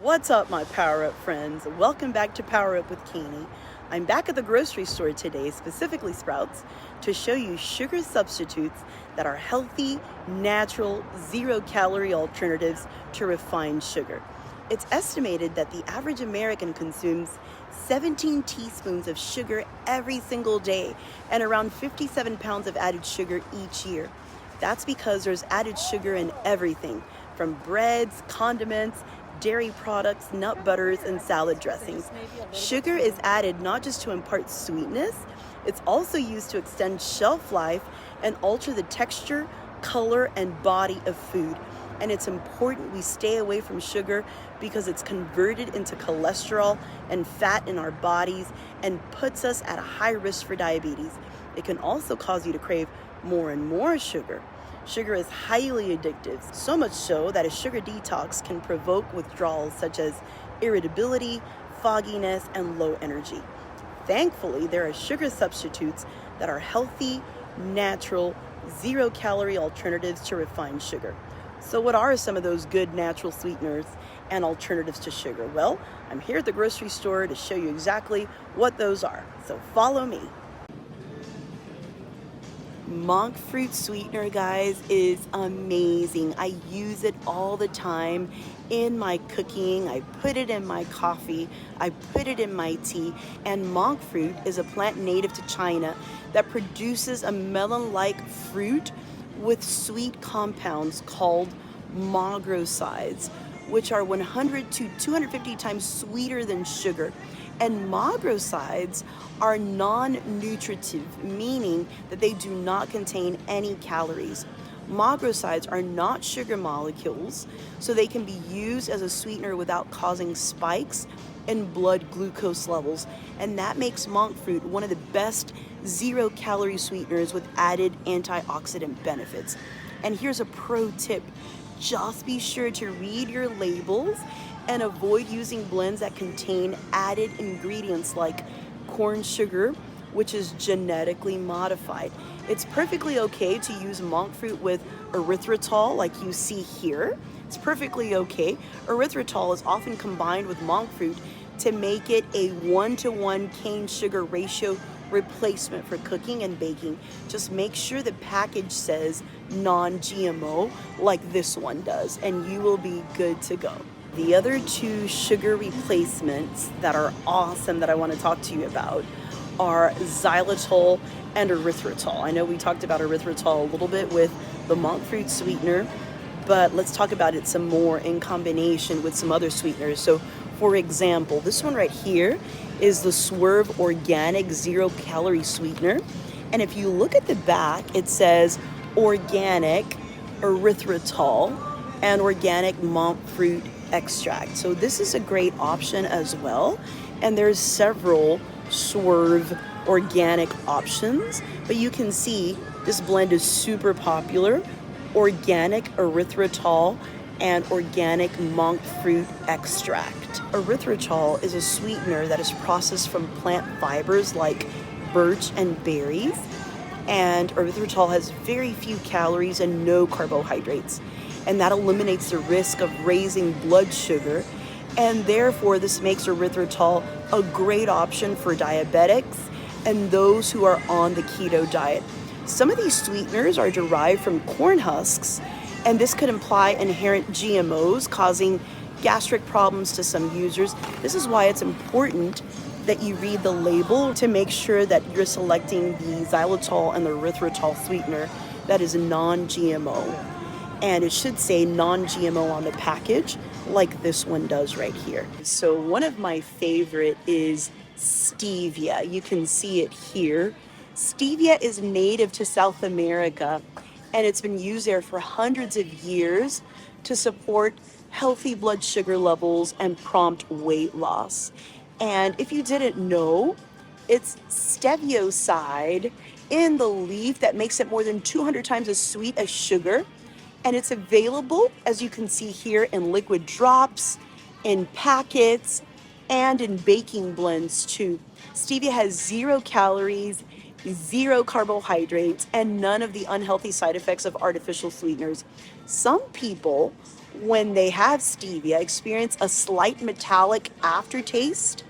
What's up, my Power Up friends? Welcome back to Power Up with Kanie. I'm back at the grocery store today, specifically Sprouts, to show you sugar substitutes that are healthy, natural, zero-calorie alternatives to refined sugar. It's estimated that the average American consumes 17 teaspoons of sugar every single day and around 57 pounds of added sugar each year. That's because there's added sugar in everything, from breads, condiments, dairy products, nut butters, and salad dressings. Sugar is added not just to impart sweetness, it's also used to extend shelf life and alter the texture, color, and body of food. And it's important we stay away from sugar because it's converted into cholesterol and fat in our bodies and puts us at a high risk for diabetes. It can also cause you to crave more and more sugar. Sugar is highly addictive, so much so that a sugar detox can provoke withdrawals such as irritability, fogginess, and low energy. Thankfully, there are sugar substitutes that are healthy, natural, zero-calorie alternatives to refined sugar. So what are some of those good natural sweeteners and alternatives to sugar? Well, I'm here at the grocery store to show you exactly what those are. So follow me. Monk fruit sweetener, guys, is amazing. I use it all the time in my cooking. I put it in my coffee. I put it in my tea. And monk fruit is a plant native to China that produces a melon-like fruit with sweet compounds called magrosides, which are 100 to 250 times sweeter than sugar. And magrosides are non-nutritive, meaning that they do not contain any calories. Magrosides are not sugar molecules, so they can be used as a sweetener without causing spikes in blood glucose levels. And that makes monk fruit one of the best zero-calorie sweeteners with added antioxidant benefits. And here's a pro tip. Just be sure to read your labels and avoid using blends that contain added ingredients like corn sugar, which is genetically modified. It's perfectly okay to use monk fruit with erythritol like you see here. It's perfectly okay. Erythritol is often combined with monk fruit to make it a 1-to-1 cane sugar ratio replacement for cooking and baking. Just make sure the package says non-GMO like this one does, and you will be good to go. The other two sugar replacements that are awesome that I want to talk to you about are xylitol and erythritol. I know we talked about erythritol a little bit with the monk fruit sweetener, but let's talk about it some more in combination with some other sweeteners. So for example, this one right here is the Swerve Organic Zero Calorie Sweetener. And if you look at the back, it says organic erythritol and organic monk fruit extract. So this is a great option as well. And there's several Swerve organic options, but you can see this blend is super popular. Organic erythritol and organic monk fruit extract. Erythritol is a sweetener that is processed from plant fibers like birch and berries. And erythritol has very few calories and no carbohydrates. And that eliminates the risk of raising blood sugar. And therefore, this makes erythritol a great option for diabetics and those who are on the keto diet. Some of these sweeteners are derived from corn husks, and this could imply inherent GMOs, causing gastric problems to some users. This is why it's important that you read the label to make sure that you're selecting the xylitol and the erythritol sweetener that is non-GMO. And it should say non-GMO on the package, like this one does right here. So one of my favorite is Stevia. You can see it here. Stevia is native to South America, and it's been used there for hundreds of years to support healthy blood sugar levels and prompt weight loss. And if you didn't know, it's stevioside in the leaf that makes it more than 200 times as sweet as sugar. And it's available, as you can see here, in liquid drops, in packets, and in baking blends too. Stevia has 0 calories, 0 carbohydrates, and none of the unhealthy side effects of artificial sweeteners. Some people when they have stevia, experience a slight metallic aftertaste.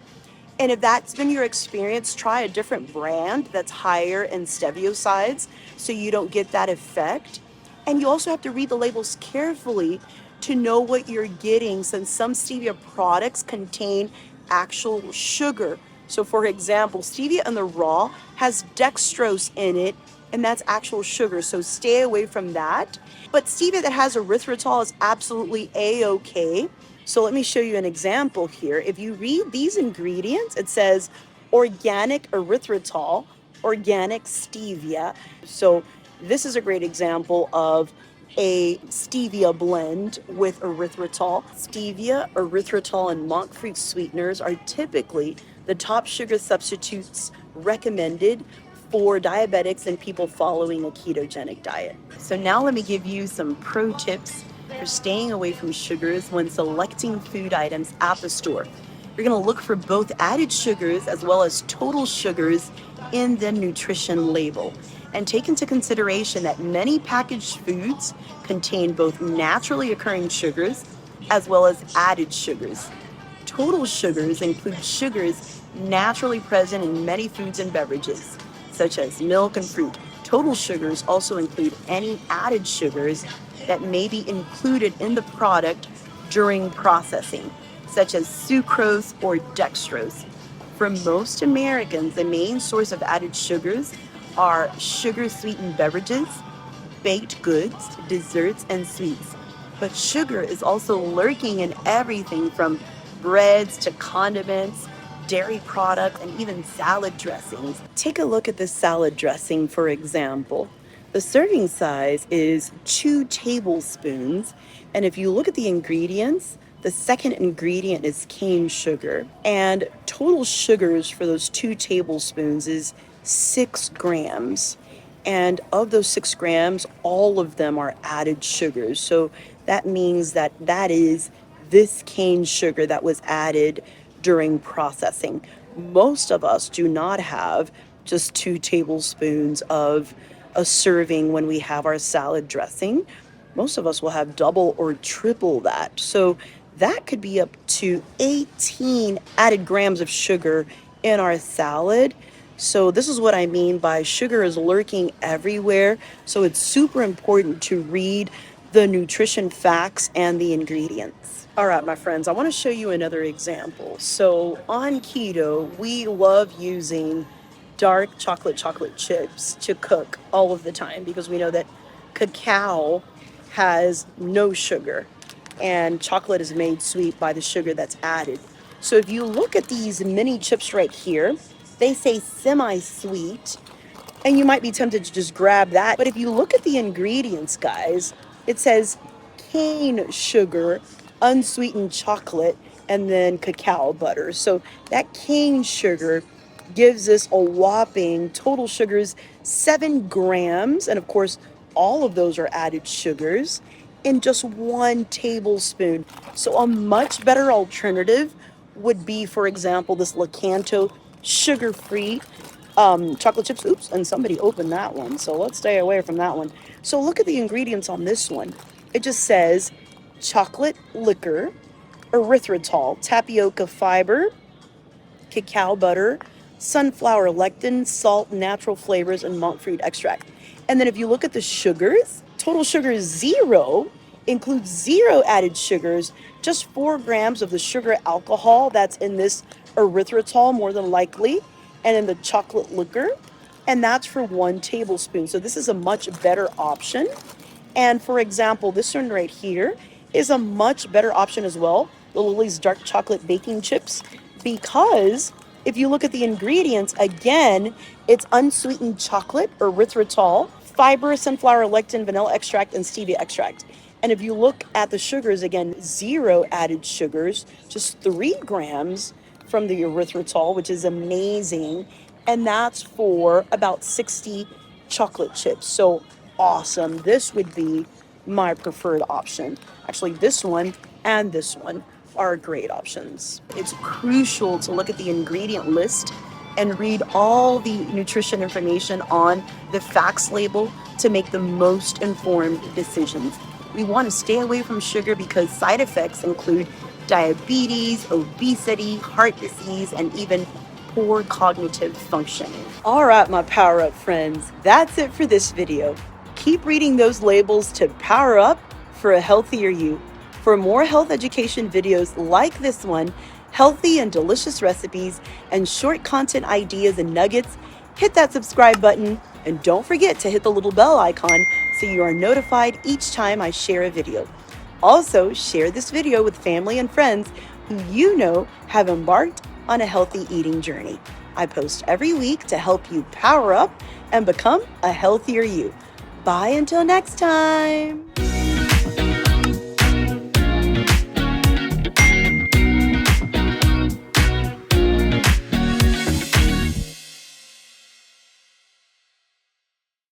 And if that's been your experience, try a different brand that's higher in stevia so you don't get that effect. And you also have to read the labels carefully to know what you're getting, since some stevia products contain actual sugar. So for example, stevia in the raw has dextrose in it, and that's actual sugar. So stay away from that. But stevia that has erythritol is absolutely a-okay. So let me show you an example here. If you read these ingredients, it says organic erythritol, organic stevia. So this is a great example of a stevia blend with erythritol. Stevia, erythritol, and monk fruit sweeteners are typically the top sugar substitutes recommended for diabetics and people following a ketogenic diet. So now let me give you some pro tips for staying away from sugars when selecting food items at the store. You're going to look for both added sugars as well as total sugars in the nutrition label. And take into consideration that many packaged foods contain both naturally occurring sugars as well as added sugars. Total sugars include sugars naturally present in many foods and beverages, such as milk and fruit. Total sugars also include any added sugars that may be included in the product during processing, such as sucrose or dextrose. For most Americans, the main source of added sugars are sugar-sweetened beverages, baked goods, desserts, and sweets. But sugar is also lurking in everything from breads to condiments, dairy products, and even salad dressings. Take a look at this salad dressing, for example. The serving size is 2 tablespoons, and if you look at the ingredients, the second ingredient is cane sugar, and total sugars for those 2 tablespoons is 6 grams. And of those 6 grams, all of them are added sugars. So that means that is this cane sugar that was added during processing. Most of us do not have just 2 tablespoons of a serving when we have our salad dressing. Most of us will have double or triple that. So that could be up to 18 added grams of sugar in our salad. So this is what I mean by sugar is lurking everywhere. So it's super important to read the nutrition facts and the ingredients. All right, my friends, I want to show you another example. So on keto, we love using dark chocolate chips to cook all of the time because we know that cacao has no sugar and chocolate is made sweet by the sugar that's added. So if you look at these mini chips right here, they say semi-sweet, and you might be tempted to just grab that. But if you look at the ingredients, guys, it says cane sugar, unsweetened chocolate, and then cacao butter. So that cane sugar gives us a whopping total sugars 7 grams. And of course, all of those are added sugars in just 1 tablespoon. So a much better alternative would be, for example, this Lakanto sugar-free chocolate chips. Oops, and somebody opened that one, so let's stay away from that one. So look at the ingredients on this one. It just says chocolate liquor, erythritol, tapioca fiber, cacao butter, sunflower lectin, salt, natural flavors, and monk fruit extract. And then if you look at the sugars, total sugar is 0, includes 0 added sugars, just 4 grams of the sugar alcohol that's in this erythritol more than likely, and in the chocolate liquor, and that's for 1 tablespoon. So this is a much better option. And for example, this one right here is a much better option as well, the Lily's dark chocolate baking chips, because if you look at the ingredients, again, it's unsweetened chocolate, erythritol, fiber, sunflower lectin, vanilla extract, and stevia extract. And if you look at the sugars, again, 0 added sugars, just 3 grams from the erythritol, which is amazing. And that's for about 60 chocolate chips. So awesome. This would be my preferred option. Actually, this one and this one are great options. It's crucial to look at the ingredient list and read all the nutrition information on the facts label to make the most informed decisions. We want to stay away from sugar because side effects include diabetes, obesity, heart disease, and even poor cognitive functioning. All right, my Power Up friends, that's it for this video. Keep reading those labels to power up for a healthier you. For more health education videos like this one, healthy and delicious recipes, and short content ideas and nuggets, hit that subscribe button and don't forget to hit the little bell icon so you are notified each time I share a video. Also, share this video with family and friends who you know have embarked on a healthy eating journey. I post every week to help you power up and become a healthier you. Bye until next time.